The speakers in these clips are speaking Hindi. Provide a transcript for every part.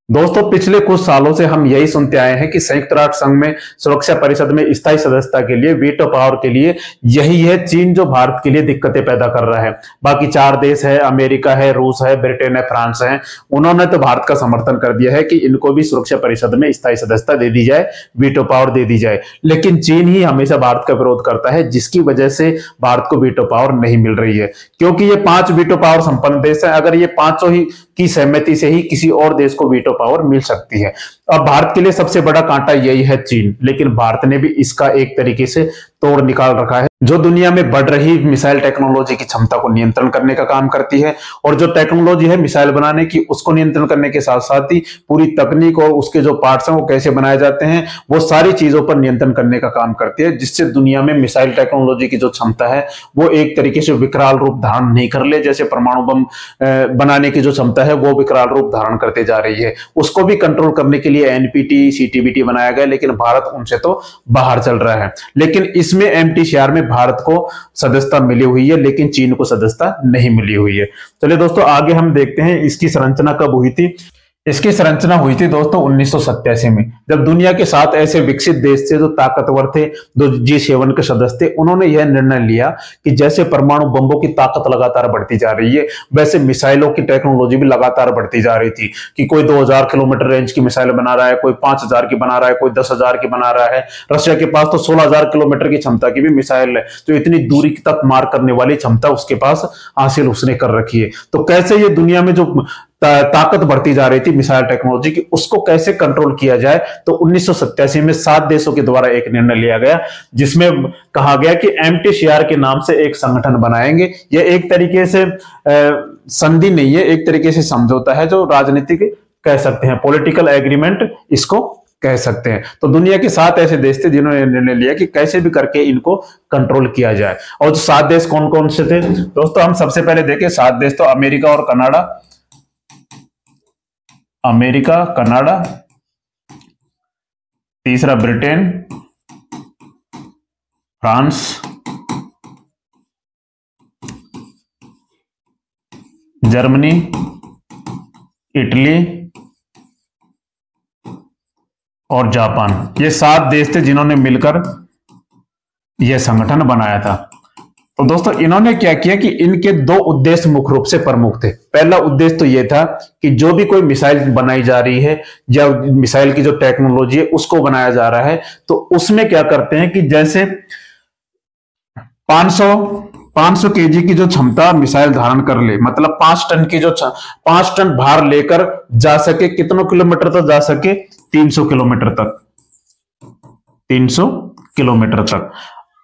दोस्तों, पिछले कुछ सालों से हम यही सुनते आए हैं कि संयुक्त राष्ट्र संघ में सुरक्षा परिषद में स्थायी सदस्यता के लिए वीटो पावर के लिए यही है चीन जो भारत के लिए दिक्कतें पैदा कर रहा है। बाकी चार देश है, अमेरिका है, रूस है, ब्रिटेन है, फ्रांस है, उन्होंने तो भारत का समर्थन कर दिया है कि इनको भी सुरक्षा परिषद में स्थायी सदस्यता दे दी जाए, वीटो पावर दे दी जाए। लेकिन चीन ही हमेशा भारत का विरोध करता है, जिसकी वजह से भारत को वीटो पावर नहीं मिल रही है, क्योंकि ये 5 वीटो पावर संपन्न देश है। अगर ये पांचों ही की सहमति से ही किसी और देश को वीटो पावर मिल सकती है। अब भारत के लिए सबसे बड़ा कांटा यही है चीन, लेकिन भारत ने भी इसका एक तरीके से तोड़ निकाल रखा है। जो दुनिया में बढ़ रही मिसाइल टेक्नोलॉजी की क्षमता को नियंत्रण करने का काम करती है, और जो टेक्नोलॉजी है मिसाइल बनाने की उसको नियंत्रण करने के साथ साथ ही पूरी तकनीक और उसके जो पार्ट्स हैं वो कैसे बनाए जाते हैं, वो सारी चीजों पर नियंत्रण करने का काम करती है, जिससे दुनिया में मिसाइल टेक्नोलॉजी की जो क्षमता है वो एक तरीके से विकराल रूप धारण नहीं कर ले। जैसे परमाणु बम बनाने की जो क्षमता है वो विकराल रूप धारण करते जा रही है। उसको भी कंट्रोल करने के लिए एनपीटी, सीटीबीटी बनाया गया, लेकिन भारत उनसे तो बाहर चल रहा है। लेकिन इसमें एमटीसीआर में भारत को सदस्यता मिली हुई है, लेकिन चीन को सदस्यता नहीं मिली हुई है। चलिए दोस्तों, आगे हम देखते हैं इसकी संरचना कब हुई थी। इसकी संरचना हुई थी दोस्तों 1987 में, जब दुनिया के 7 ऐसे विकसित देश थे जो ताकतवर थे, जो G7 के सदस्य थे। उन्होंने यह निर्णय लिया कि जैसे परमाणु बमों की ताकत लगातार बढ़ती जा रही है, वैसे मिसाइलों की टेक्नोलॉजी भी लगातार बढ़ती जा रही थी कि कोई 2000 किलोमीटर रेंज की मिसाइल बना रहा है, कोई 5000 की बना रहा है, कोई 10,000 की बना रहा है। रशिया के पास तो 16,000 किलोमीटर की क्षमता की भी मिसाइल है, तो इतनी दूरी तक मार करने वाली क्षमता उसके पास हासिल उसने कर रखी है। तो कैसे ये दुनिया में जो ताकत बढ़ती जा रही थी मिसाइल टेक्नोलॉजी की, उसको कैसे कंट्रोल किया जाए, तो 1987 में 7 देशों के द्वारा एक निर्णय लिया गया, जिसमें कहा गया कि एमटीसीआर के नाम से एक संगठन बनाएंगे। यह एक तरीके से संधि नहीं है, एक तरीके से समझौता है, जो राजनीतिक कह सकते हैं, पॉलिटिकल एग्रीमेंट इसको कह सकते हैं। तो दुनिया के 7 ऐसे देश थे जिन्होंने निर्णय लिया कि कैसे भी करके इनको कंट्रोल किया जाए। और जो 7 देश कौन कौन से थे दोस्तों, हम सबसे पहले देखें 7 देश तो अमेरिका और कनाडा, अमेरिका, कनाडा, तीसरा ब्रिटेन, फ्रांस, जर्मनी, इटली और जापान। ये 7 देश थे जिन्होंने मिलकर यह संगठन बनाया था। तो दोस्तों, इन्होंने क्या किया कि इनके 2 उद्देश्य मुख्य रूप से प्रमुख थे। पहला उद्देश्य तो यह था कि जो भी कोई मिसाइल बनाई जा रही है या मिसाइल की जो टेक्नोलॉजी है उसको बनाया जा रहा है, तो उसमें क्या करते हैं कि जैसे 500 केजी की जो क्षमता मिसाइल धारण कर ले, मतलब 5 टन की जो 5 टन भार लेकर जा सके, कितनों किलोमीटर तक जा सके, 300 किलोमीटर तक, 300 किलोमीटर तक।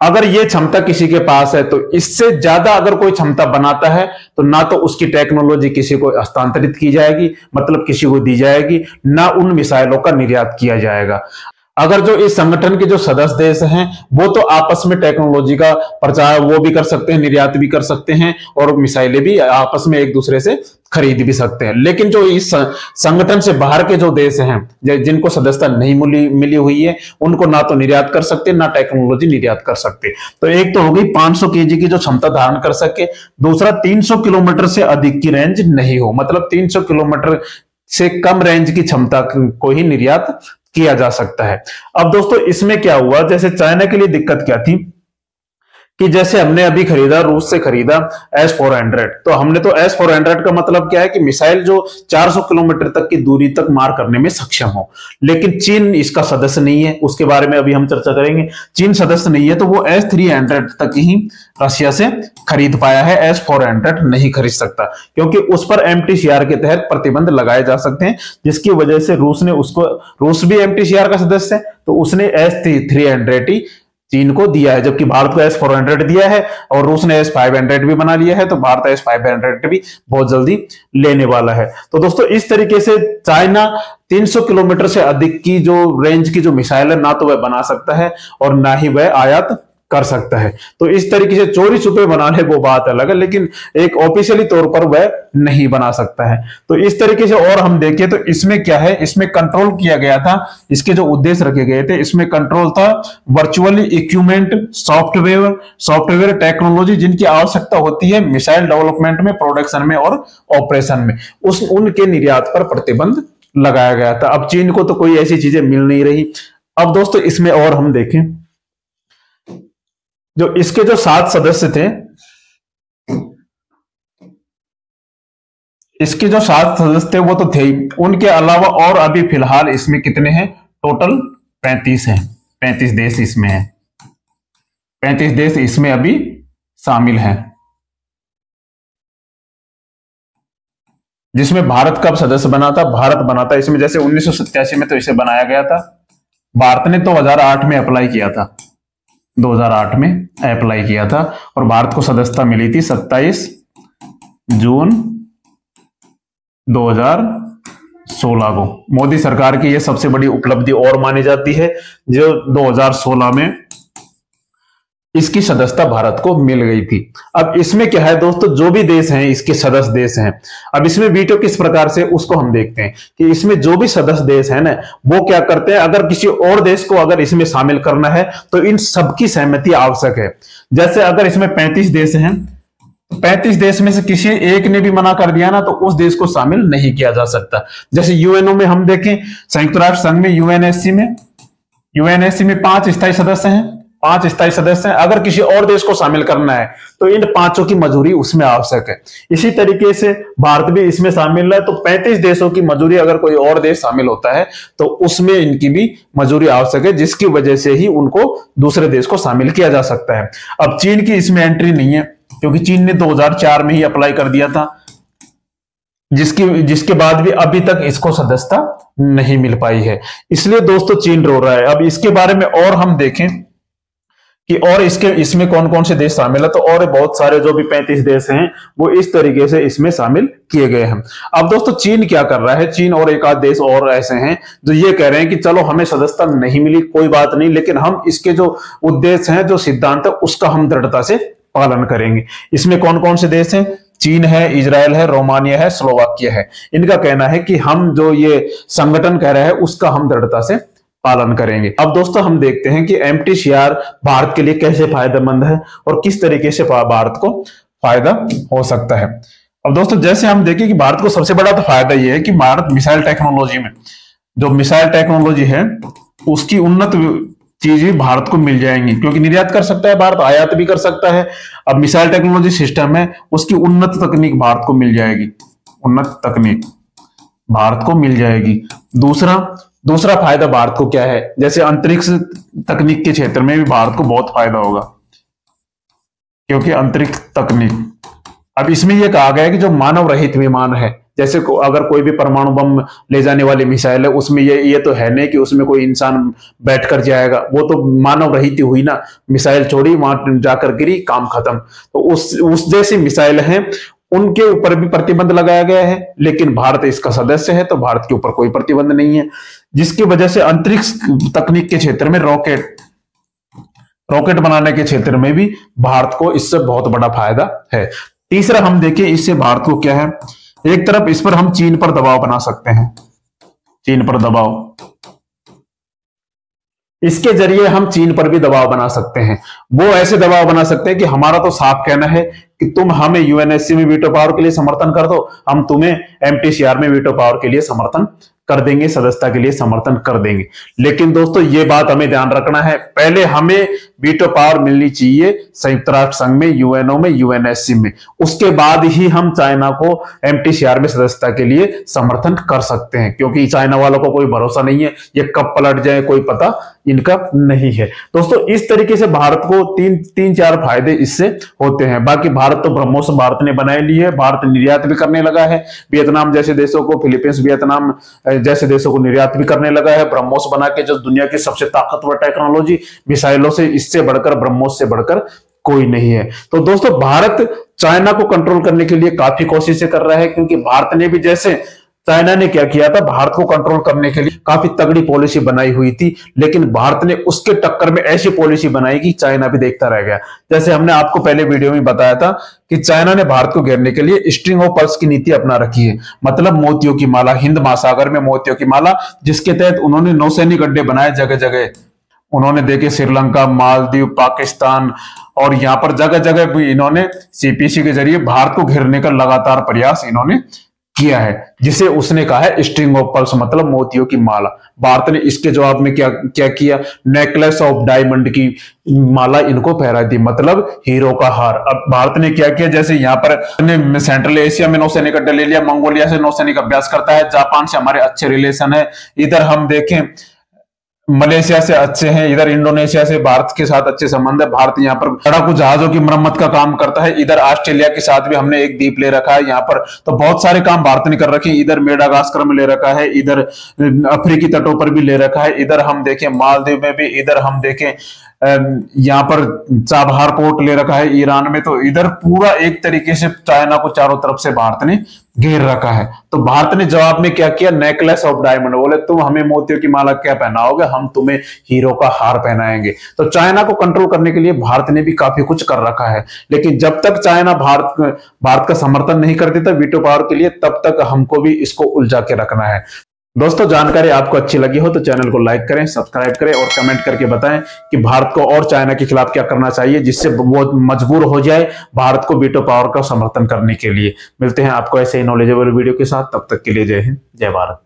अगर ये क्षमता किसी के पास है, तो इससे ज्यादा अगर कोई क्षमता बनाता है तो ना तो उसकी टेक्नोलॉजी किसी को हस्तांतरित की जाएगी, मतलब किसी को दी जाएगी, ना उन मिसाइलों का निर्यात किया जाएगा। अगर जो इस संगठन के जो सदस्य देश हैं वो तो आपस में टेक्नोलॉजी का प्रचार वो भी कर सकते हैं, निर्यात भी कर सकते हैं, और मिसाइलें भी आपस में एक दूसरे से खरीद भी सकते हैं। लेकिन जो इस संगठन से बाहर के जो देश हैं जिनको सदस्यता नहीं मिली हुई है, उनको ना तो निर्यात कर सकते, ना टेक्नोलॉजी निर्यात कर सकते। तो एक तो हो गई 500 केजी की जो क्षमता धारण कर सके, दूसरा 300 किलोमीटर से अधिक की रेंज नहीं हो, मतलब 300 किलोमीटर से कम रेंज की क्षमता को ही निर्यात किया जा सकता है। अब दोस्तों, इसमें क्या हुआ, जैसे चाइना के लिए दिक्कत क्या थी कि जैसे हमने अभी खरीदा, रूस से खरीदा S-400, तो हमने तो S-400 का मतलब क्या है कि मिसाइल जो 400 किलोमीटर तक की दूरी तक मार करने में सक्षम हो। लेकिन चीन इसका सदस्य नहीं है, उसके बारे में अभी हम चर्चा करेंगे। चीन सदस्य नहीं है, तो वो S-300 तक ही रशिया से खरीद पाया है, S-400 नहीं खरीद सकता, क्योंकि उस पर एमटीसीआर के तहत प्रतिबंध लगाए जा सकते हैं, जिसकी वजह से रूस भी एमटीसीआर का सदस्य है, तो उसने S-300 ही चीन को दिया है, जबकि भारत को S-400 दिया है, और रूस ने S-500 भी बना लिया है, तो भारत S-500 भी बहुत जल्दी लेने वाला है। तो दोस्तों, इस तरीके से चाइना 300 किलोमीटर से अधिक की जो रेंज की जो मिसाइल है, ना तो वह बना सकता है और ना ही वह आयात कर सकता है। तो इस तरीके से चोरी छुपे बनाने वो बात अलग है, लेकिन एक ऑफिशियली तौर पर वह नहीं बना सकता है। तो इस तरीके से और हम देखें तो इसमें क्या है, इसमें कंट्रोल किया गया था, इसके जो उद्देश्य रखे गए थे, इसमें कंट्रोल था वर्चुअली इक्विपमेंट, सॉफ्टवेयर टेक्नोलॉजी जिनकी आवश्यकता होती है मिसाइल डेवलपमेंट में, प्रोडक्शन में और ऑपरेशन में, उनके निर्यात पर प्रतिबंध लगाया गया था। अब चीन को तो कोई ऐसी चीजें मिल नहीं रही। अब दोस्तों इसमें और हम देखें, जो इसके जो 7 सदस्य थे, इसके जो 7 सदस्य थे वो तो थे ही, उनके अलावा और अभी फिलहाल इसमें कितने हैं, टोटल 35 हैं। 35 देश इसमें है, 35 देश इसमें अभी शामिल हैं। जिसमें भारत कब सदस्य बना था, भारत बना था इसमें जैसे 1987 में तो इसे बनाया गया था। भारत ने 2008 में अप्लाई किया था, 2008 में अप्लाई किया था, और भारत को सदस्यता मिली थी 27 जून 2016 को। मोदी सरकार की यह सबसे बड़ी उपलब्धि और मानी जाती है, जो 2016 में इसकी सदस्यता भारत को मिल गई थी। अब इसमें क्या है दोस्तों, जो भी देश हैं इसके सदस्य देश हैं, अब इसमें वीटो किस प्रकार से उसको हम देखते हैं कि इसमें जो भी सदस्य देश है ना, वो क्या करते हैं, अगर किसी और देश को अगर इसमें शामिल करना है तो इन सबकी सहमति आवश्यक है। जैसे अगर इसमें 35 देश हैं, 35 देश में से किसी एक ने भी मना कर दिया ना, तो उस देश को शामिल नहीं किया जा सकता। जैसे यूएनओ में हम देखें, संयुक्त राष्ट्र संघ में यूएनएससी में 5 स्थायी सदस्य हैं, 5 स्थायी सदस्य हैं। अगर किसी और देश को शामिल करना है तो इन 5 की मंजूरी उसमें आवश्यक है। इसी तरीके से भारत भी इसमें शामिल है, तो 35 देशों की मंजूरी अगर कोई और देश शामिल होता है तो उसमें इनकी भी मंजूरी आवश्यक है, जिसकी वजह से ही उनको दूसरे देश को शामिल किया जा सकता है। अब चीन की इसमें एंट्री नहीं है, क्योंकि चीन ने 2004 में ही अप्लाई कर दिया था, जिसके बाद भी अभी तक इसको सदस्यता नहीं मिल पाई है। इसलिए दोस्तों चीन रो रहा है। अब इसके बारे में और हम देखें कि और इसमें कौन कौन से देश शामिल है, तो और बहुत सारे जो भी 35 देश हैं वो इस तरीके से इसमें शामिल किए गए हैं। अब दोस्तों चीन क्या कर रहा है, चीन और एक आध देश और ऐसे हैं जो ये कह रहे हैं कि चलो हमें सदस्यता नहीं मिली कोई बात नहीं, लेकिन हम इसके जो उद्देश्य हैं, जो सिद्धांत है, उसका हम दृढ़ता से पालन करेंगे। इसमें कौन कौन से देश हैं, चीन है, इजराइल है, रोमानिया है, स्लोवाकिया है। इनका कहना है कि हम जो ये संगठन कह रहे हैं उसका हम दृढ़ता से पालन करेंगे। अब दोस्तों हम देखते हैं कि एमटीसीआर भारत के लिए कैसे फायदेमंद है और किस तरीके से भारत को फायदा हो सकता है। अब दोस्तों जैसे हम देखें कि भारत को सबसे बड़ा तो फायदा यह है कि भारत मिसाइल टेक्नोलॉजी में, जो मिसाइल टेक्नोलॉजी है उसकी उन्नत चीजें भारत को मिल जाएंगी, क्योंकि निर्यात कर सकता है भारत, आयात भी कर सकता है। अब मिसाइल टेक्नोलॉजी सिस्टम है, उसकी उन्नत तकनीक भारत को मिल जाएगी, उन्नत तकनीक भारत को मिल जाएगी। दूसरा फायदा भारत को क्या है, जैसे अंतरिक्ष तकनीक के क्षेत्र में भी भारत को बहुत फायदा होगा, क्योंकि अंतरिक्ष तकनीक, अब इसमें यह कहा गया है कि जो मानव रहित विमान है, जैसे अगर कोई भी परमाणु बम ले जाने वाली मिसाइल है, उसमें ये तो है नहीं कि उसमें कोई इंसान बैठकर जाएगा, वो तो मानव रहित ही हुई ना, मिसाइल छोड़ी वहां जाकर गिरी, काम खत्म। तो उस जैसी मिसाइल है, उनके ऊपर भी प्रतिबंध लगाया गया है, लेकिन भारत इसका सदस्य है तो भारत के ऊपर कोई प्रतिबंध नहीं है, जिसकी वजह से अंतरिक्ष तकनीक के क्षेत्र में रॉकेट बनाने के क्षेत्र में भी भारत को इससे बहुत बड़ा फायदा है। तीसरा हम देखें इससे भारत को क्या है, एक तरफ इस पर हम चीन पर दबाव बना सकते हैं, चीन पर दबाव, इसके जरिए हम चीन पर भी दबाव बना सकते हैं। वो ऐसे दबाव बना सकते हैं कि हमारा तो साफ कहना है कि तुम हमें यूएनएससी में वीटो पावर के लिए समर्थन कर दो, हम तुम्हें एमटीसीआर में वीटो पावर के लिए समर्थन कर देंगे, सदस्यता के लिए समर्थन कर देंगे। लेकिन दोस्तों ये बात हमें ध्यान रखना है, पहले हमें वीटो पावर मिलनी चाहिए संयुक्त राष्ट्र संघ में, यूएनओ में, यूएनएससी में, उसके बाद ही हम चाइना को एमटीसीआर में सदस्यता के लिए समर्थन कर सकते हैं, क्योंकि चाइना वालों को कोई भरोसा नहीं है, ये कब पलट जाए कोई पता इनका नहीं है। दोस्तों इस तरीके से भारत को तीन चार फायदे इससे होते हैं। बाकी भारत तो ब्रह्मोस भारत ने बनाए ली है, भारत निर्यात भी करने लगा है, वियतनाम जैसे देशों को, फिलीपींस, वियतनाम जैसे देशों को निर्यात भी करने लगा है ब्रह्मोस बना के, जो दुनिया की सबसे ताकतवर टेक्नोलॉजी, मिसाइलों से इससे बढ़कर, ब्रह्मोस से बढ़कर कोई नहीं है। तो दोस्तों भारत चाइना को कंट्रोल करने के लिए काफी कोशिशें कर रहा है, क्योंकि भारत ने भी, जैसे चाइना ने क्या किया था, भारत को कंट्रोल करने के लिए काफी तगड़ी पॉलिसी बनाई हुई थी, लेकिन भारत ने उसके टक्कर में ऐसी पॉलिसी बनाई कि चाइना भी देखता रह गया। जैसे हमने आपको पहले वीडियो में बताया था कि चाइना ने भारत को घेरने के लिए स्ट्रिंग ऑफ पर्ल्स की नीति अपना रखी है, मतलब मोतियों की माला, हिंद महासागर में मोतियों की माला, जिसके तहत उन्होंने नौसैनिक अड्डे बनाए जगह जगह। उन्होंने देखे श्रीलंका, मालदीव, पाकिस्तान, और यहां पर जगह जगह भी इन्होंने सीपीसी के जरिए भारत को घेरने का लगातार प्रयास इन्होंने किया है, जिसे उसने कहा है स्ट्रिंग ऑफ पर्ल्स, मतलब मोतियों की माला। भारत ने इसके जवाब में क्या क्या किया, नेकलेस ऑफ डायमंड की माला इनको पहरा दी, मतलब हीरो का हार। अब भारत ने क्या किया, जैसे यहाँ पर सेंट्रल एशिया में नौसैनिक अड्डा ले लिया, मंगोलिया से नौसैनिक अभ्यास करता है, जापान से हमारे अच्छे रिलेशन है, इधर हम देखें मलेशिया से अच्छे हैं, इधर इंडोनेशिया से भारत के साथ अच्छे संबंध है, भारत यहाँ पर लड़ाकू जहाजों की मरम्मत का काम करता है, इधर ऑस्ट्रेलिया के साथ भी हमने एक द्वीप ले रखा है यहाँ पर, तो बहुत सारे काम भारत ने कर रखे हैं। इधर मेडागास्कर में ले रखा है, इधर अफ्रीकी तटों पर भी ले रखा है, इधर हम देखें मालदीव में भी, इधर हम देखें यहाँ पर चाबहार पोर्ट ले रखा है ईरान में, तो इधर पूरा एक तरीके से चाइना को चारों तरफ से भारत ने घेर रखा है। तो भारत ने जवाब में क्या किया, नेकलेस ऑफ डायमंड, बोले तुम हमें मोतियों की माला क्या पहनाओगे, हम तुम्हें हीरो का हार पहनाएंगे। तो चाइना को कंट्रोल करने के लिए भारत ने भी काफी कुछ कर रखा है, लेकिन जब तक चाइना भारत का समर्थन नहीं कर देता वीटो पावर के लिए, तब तक हमको भी इसको उलझा के रखना है। दोस्तों, जानकारी आपको अच्छी लगी हो तो चैनल को लाइक करें, सब्सक्राइब करें और कमेंट करके बताएं कि भारत को और चाइना के खिलाफ क्या करना चाहिए, जिससे वो मजबूर हो जाए भारत को वीटो पावर का समर्थन करने के लिए। मिलते हैं आपको ऐसे ही नॉलेजेबल वीडियो के साथ, तब तक के लिए जय हिंद, जय भारत।